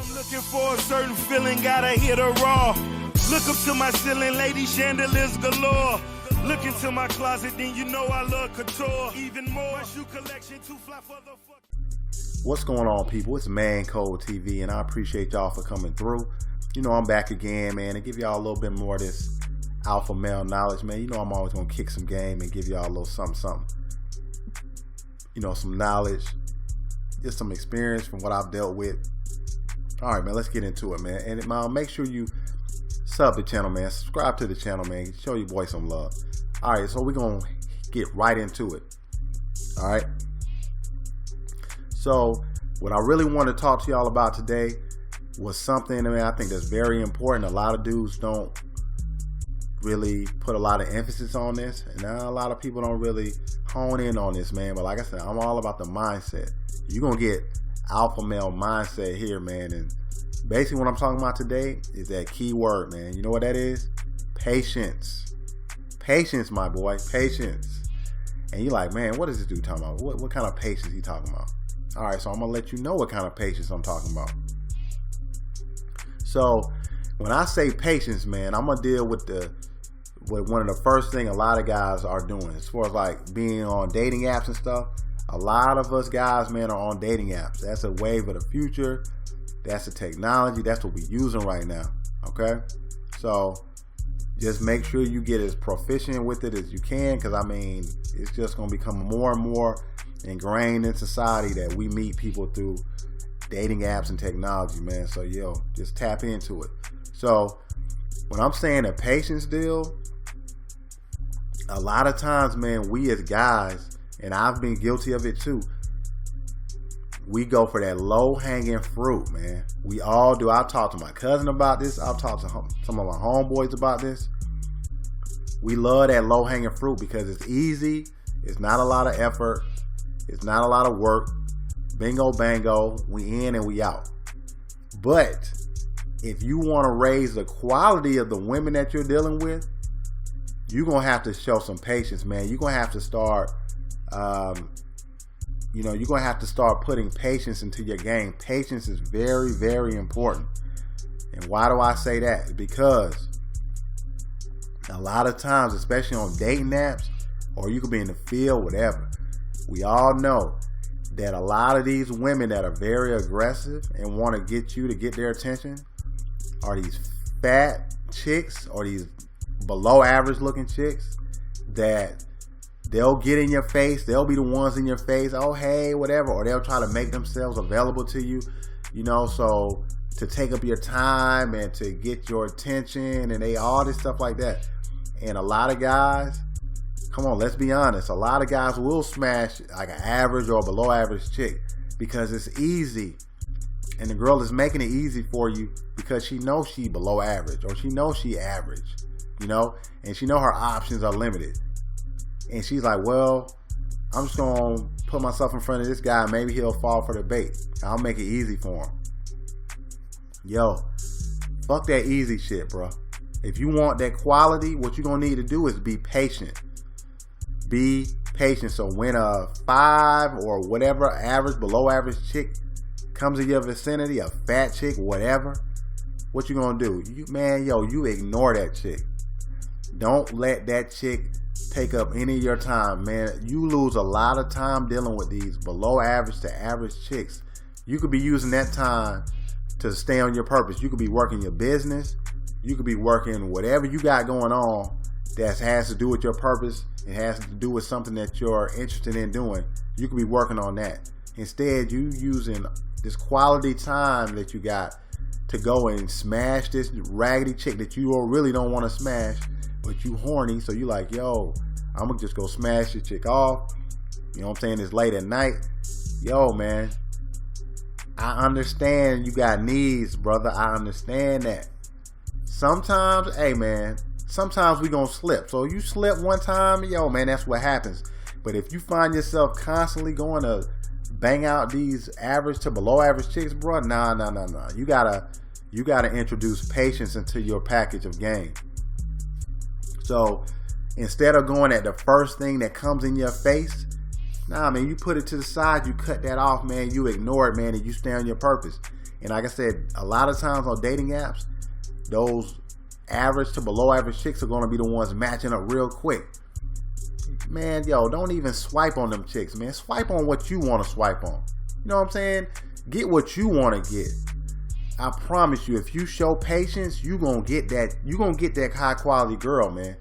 I'm looking for a certain feeling, gotta hit a raw. Look up to my ceiling, lady, chandeliers galore. Look into my closet, then you know I love couture. Even more, my shoe collection, too fly for the fuck. What's going on, people? It's ManCodeTV, and I appreciate y'all for coming through. You know, I'm back again, man, to give y'all a little bit more of this alpha male knowledge, man. You know I'm always going to kick some game and give y'all a little something. You know, some knowledge, just some experience from what I've dealt with. All right, man, let's get into it, man. And make sure you sub the channel, man. Subscribe to the channel, man. Show your boy some love. All right, so we're going to get right into it. All right. So what I really want to talk to y'all about today was something, I think that's very important. A lot of dudes don't really put a lot of emphasis on this, and now a lot of people don't really hone in on this, man. But like I said, I'm all about the mindset. You're going to get alpha male mindset here, man. And basically what I'm talking about today is that key word, man. You know what that is? Patience. Patience, my boy. Patience. And you're like, man, what is this dude talking about? What kind of patience he talking about? All right, so I'm going to let you know what kind of patience I'm talking about. So when I say patience, man, I'm going to deal with one of the first thing a lot of guys are doing as far as like being on dating apps and stuff. A lot of us guys, man, are on dating apps. That's a wave of the future. That's the technology. That's what we're using right now. Okay? So just make sure you get as proficient with it as you can, because I mean, it's just going to become more and more ingrained in society that we meet people through dating apps and technology, man. So yo, just tap into it. So when I'm saying a patience deal, a lot of times, man, we as guys, and I've been guilty of it too, we go for that low-hanging fruit, man. We all do. I'll talk to my cousin about this. I'll talk to some of my homeboys about this. We love that low-hanging fruit because it's easy. It's not a lot of effort. It's not a lot of work. Bingo, bango. We in and we out. But if you want to raise the quality of the women that you're dealing with, you're going to have to show some patience, man. You're going to have to start, you're going to have to start putting patience into your game. Patience is very, very important. And why do I say that? Because a lot of times, especially on dating apps, or you could be in the field, whatever, we all know that a lot of these women that are very aggressive and want to get you to get their attention are these fat chicks or these below average looking chicks that they'll get in your face. They'll be the ones in your face. Oh, hey, whatever. Or they'll try to make themselves available to you, so to take up your time and to get your attention and all this stuff like that. And a lot of guys, come on, let's be honest. A lot of guys will smash like an average or below average chick because it's easy. And the girl is making it easy for you because she knows she below average or she knows she average, and she know her options are limited. And she's like, well, I'm just going to put myself in front of this guy. Maybe he'll fall for the bait. I'll make it easy for him. Yo, fuck that easy shit, bro. If you want that quality, what you're going to need to do is be patient. Be patient. So when a 5 or whatever average, below average chick comes in your vicinity, a fat chick, whatever, what you going to do? You ignore that chick. Don't let that chick take up any of your time, man. You lose a lot of time dealing with these below average to average chicks. You could be using that time to stay on your purpose. You could be working your business. You could be working whatever you got going on that has to do with your purpose. It has to do with something that you're interested in doing. You could be working on that. Instead, you using this quality time that you got to go and smash this raggedy chick that you really don't want to smash, but you horny, so you like, yo, I'm gonna just go smash this chick off. You know what I'm saying? It's late at night. Yo, man, I understand you got needs, brother. I understand that. Sometimes, hey, man, sometimes we gonna slip. So you slip one time, yo, man, that's what happens. But if you find yourself constantly going to bang out these average to below average chicks, bro, nah. You gotta introduce patience into your package of game. So instead of going at the first thing that comes in your face, nah, man, you put it to the side, you cut that off, man, you ignore it, man, and you stay on your purpose. And like I said, a lot of times on dating apps, those average to below average chicks are going to be the ones matching up real quick. Man, yo, don't even swipe on them chicks, man. Swipe on what you want to swipe on. You know what I'm saying? Get what you want to get. I promise you, if you show patience, you're going to get that high quality girl, man.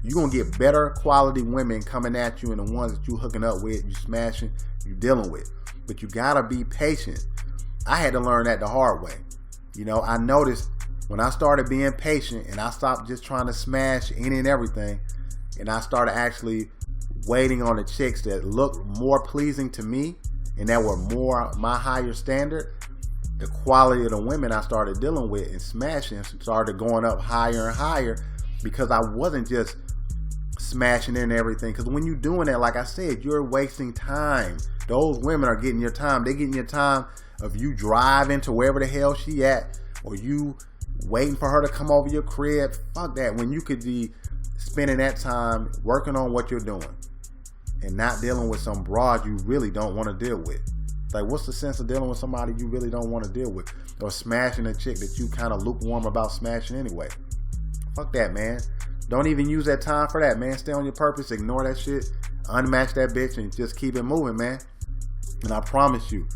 You're going to get better quality women coming at you, and the ones that you hooking up with, you smashing, you dealing with. But you got to be patient. I had to learn that the hard way. You know, I noticed when I started being patient and I stopped just trying to smash any and everything, and I started actually waiting on the chicks that looked more pleasing to me and that were more my higher standard, the quality of the women I started dealing with and smashing started going up higher and higher, because I wasn't just smashing in everything. Because when you're doing that, like I said, you're wasting time. Those women are getting your time. They're getting your time of you driving to wherever the hell she at, or you waiting for her to come over your crib. Fuck that. When you could be spending that time working on what you're doing and not dealing with some broad you really don't want to deal with. Like, what's the sense of dealing with somebody you really don't want to deal with, or smashing a chick that you kind of lukewarm about smashing anyway? Fuck that, man. Don't even use that time for that, man. Stay on your purpose. Ignore that shit. Unmatch that bitch and just keep it moving, man. And I promise you,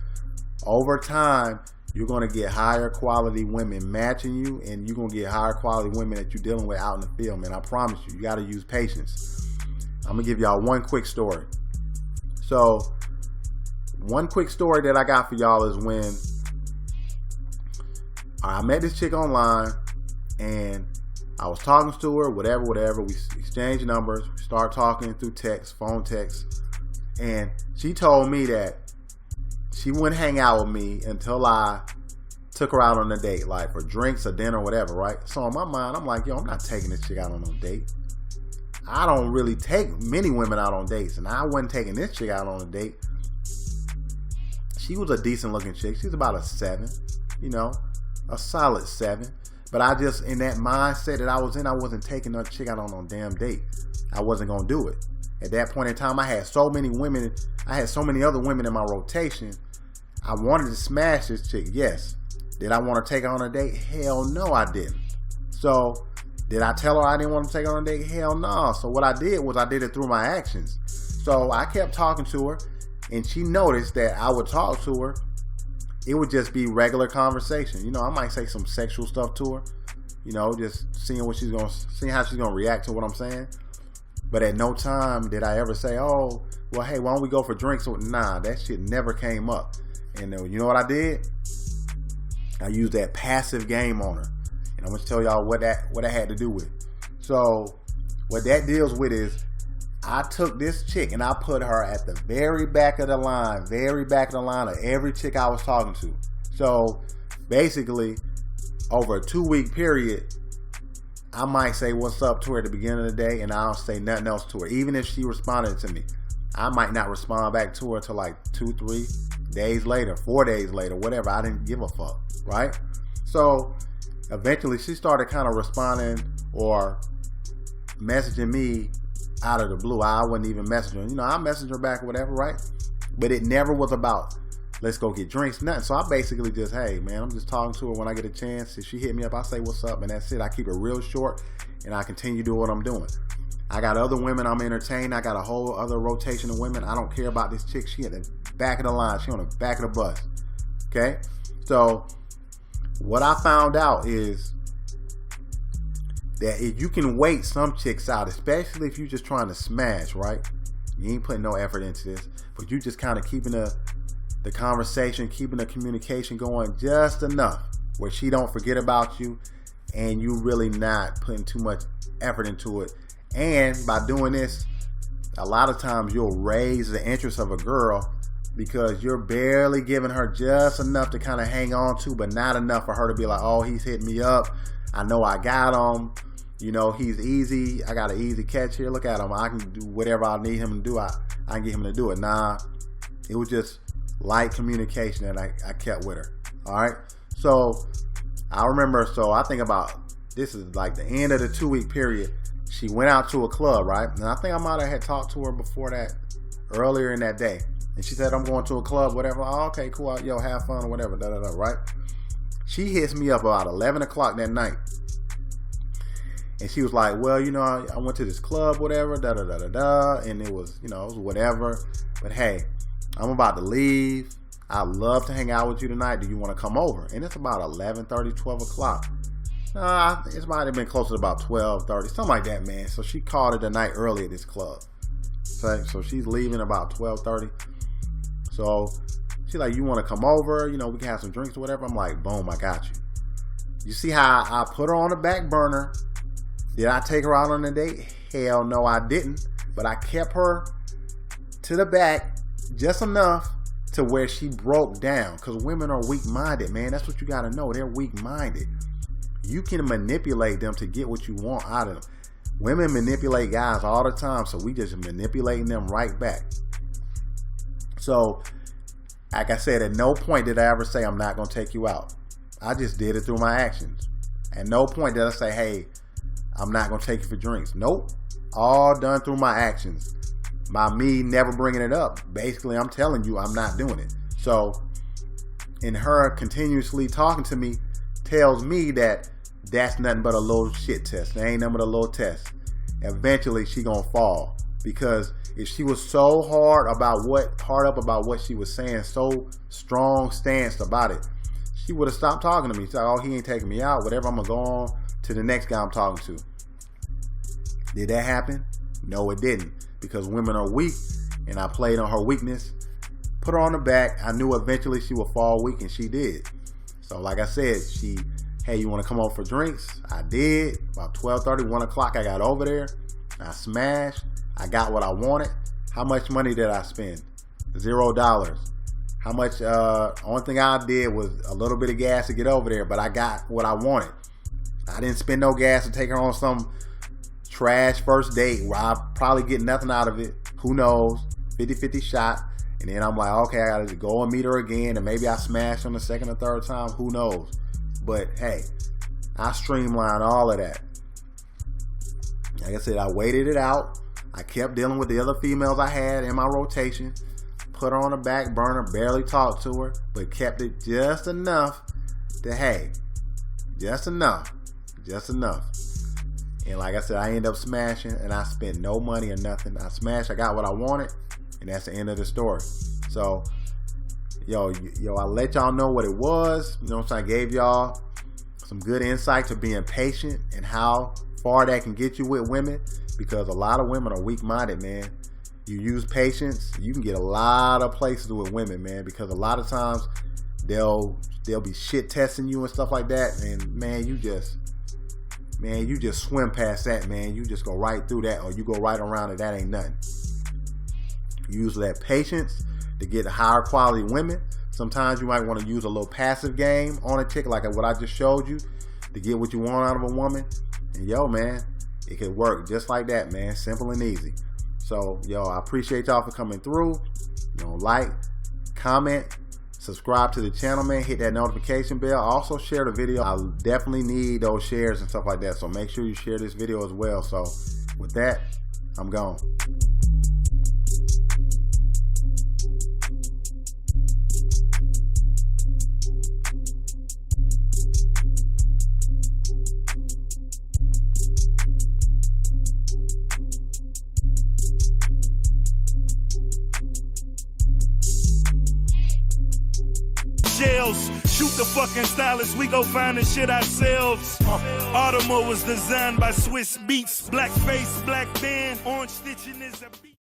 over time, you're going to get higher quality women matching you, and you're going to get higher quality women that you're dealing with out in the field, man. I promise you, you got to use patience. I'm going to give y'all one quick story. So, one quick story that I got for y'all is when I met this chick online, and I was talking to her, whatever. We exchanged numbers. We started talking through text, phone text. And she told me that she wouldn't hang out with me until I took her out on a date, like for drinks or dinner or whatever, right? So in my mind, I'm like, yo, I'm not taking this chick out on no date. I don't really take many women out on dates, and I wasn't taking this chick out on a date. She was a decent looking chick. She's about a 7, you know, a solid 7. But I just, in that mindset that I was in, I wasn't taking no chick out on no damn date. I wasn't going to do it. At that point in time, I had so many women. I had so many other women in my rotation. I wanted to smash this chick, yes. Did I want to take her on a date? Hell no, I didn't. So, did I tell her I didn't want to take her on a date? Hell no. So what I did was I did it through my actions. So I kept talking to her, and she noticed that I would talk to her. It would just be regular conversation. You know, I might say some sexual stuff to her. You know, just seeing how she's gonna react to what I'm saying. But at no time did I ever say, oh, well, hey, why don't we go for drinks? Nah, that shit never came up. And you know what I did? I used that passive game on her. And I'm going to tell y'all what I had to do with. So what that deals with is I took this chick and I put her at the very back of the line of every chick I was talking to. So basically, over a 2-week period, I might say what's up to her at the beginning of the day, and I'll say nothing else to her. Even if she responded to me, I might not respond back to her until like 2-3 days later, 4 days later, whatever. I didn't give a fuck, right? So eventually she started kind of responding or messaging me out of the blue. I wouldn't even message her. You know, I messaged her back or whatever, right? But it never was about, let's go get drinks, nothing. So I basically just, hey, man, I'm just talking to her when I get a chance. If she hit me up, I say what's up, and that's it. I keep it real short, and I continue doing what I'm doing. I got other women I'm entertaining. I got a whole other rotation of women. I don't care about this chick. She at the back of the line. She on the back of the bus. Okay? So what I found out is that if you can wait some chicks out, especially if you're just trying to smash, right? You ain't putting no effort into this, but you just kind of keeping the conversation, keeping the communication going just enough where she don't forget about you, and you really not putting too much effort into it. And by doing this, a lot of times you'll raise the interest of a girl because you're barely giving her just enough to kind of hang on to, but not enough for her to be like, oh, he's hitting me up. I know I got him. You know, he's easy. I got an easy catch here. Look at him. I can do whatever I need him to do. I can get him to do it. Nah, it was just light communication that I kept with her. All right. So I remember, I think about, this is like the end of the 2-week period. She went out to a club, right? And I think I might have had talked to her before that, earlier in that day. And she said, I'm going to a club, whatever. Oh, okay, cool. Yo, have fun or whatever, right? she hits me up about 11 o'clock that night. And she was like, well, you know, I went to this club, whatever, and it was, you know, it was whatever. But hey, I'm about to leave. I'd love to hang out with you tonight. Do you want to come over? And it's about 11:30, 12 o'clock. It might have been closer to about 12:30, something like that, man. So she called it a night early at this club. So she's leaving about 12:30. So she's like, you want to come over? You know, we can have some drinks or whatever. I'm like, boom, I got you. You see how I put her on the back burner? Did I take her out on a date? Hell no, I didn't. But I kept her to the back just enough to where she broke down. Because women are weak-minded, man. That's what you got to know. They're weak-minded. You can manipulate them to get what you want out of them. Women manipulate guys all the time, so we just manipulating them right back. So, like I said, at no point did I ever say I'm not going to take you out. I just did it through my actions. At no point did I say, hey, I'm not going to take you for drinks. Nope. All done through my actions. By me never bringing it up. Basically, I'm telling you I'm not doing it. So, in her continuously talking to me tells me that that's nothing but a little shit test. There ain't nothing but a little test. Eventually, she gonna fall. Because if she was so hard up about what she was saying, so strong stance about it, she would have stopped talking to me. She's like, oh, he ain't taking me out. Whatever, I'm gonna go on to the next guy I'm talking to. Did that happen? No, it didn't. Because women are weak, and I played on her weakness. Put her on the back. I knew eventually she would fall weak, and she did. So like I said, hey, you want to come over for drinks? I did. About 12:30, 1 o'clock, I got over there. I smashed. I got what I wanted. How much money did I spend? $0. How much? Only thing I did was a little bit of gas to get over there, but I got what I wanted. I didn't spend no gas to take her on some trash first date where I probably get nothing out of it. Who knows? 50-50 shot. And then I'm like, okay, I got to go and meet her again, and maybe I smash on the second or third time. Who knows? But hey, I streamlined all of that. Like I said, I waited it out. I kept dealing with the other females I had in my rotation. Put her on the back burner, barely talked to her, but kept it just enough to, hey, just enough. And like I said, I ended up smashing, and I spent no money or nothing. I smashed, I got what I wanted, and that's the end of the story. So, yo, I let y'all know what it was. You know what I'm saying? I gave y'all some good insight to being patient and how far that can get you with women, because a lot of women are weak-minded, man. You use patience, you can get a lot of places with women, man, because a lot of times they'll be shit testing you and stuff like that, and man, you just swim past that, man. You just go right through that, or you go right around it. That ain't nothing. Use that patience to get higher quality women. Sometimes you might want to use a little passive game on a chick, like what I just showed you, to get what you want out of a woman. And yo, man, it can work just like that, man. Simple and easy. So, yo, I appreciate y'all for coming through. You know, like, comment, subscribe to the channel, man. Hit that notification bell. Also share the video. I definitely need those shares and stuff like that. So make sure you share this video as well. So with that, I'm gone. Shoot the fucking stylist, we go find the shit ourselves. Audemo was designed by Swiss Beats. Black face, black band, orange stitching is a beat.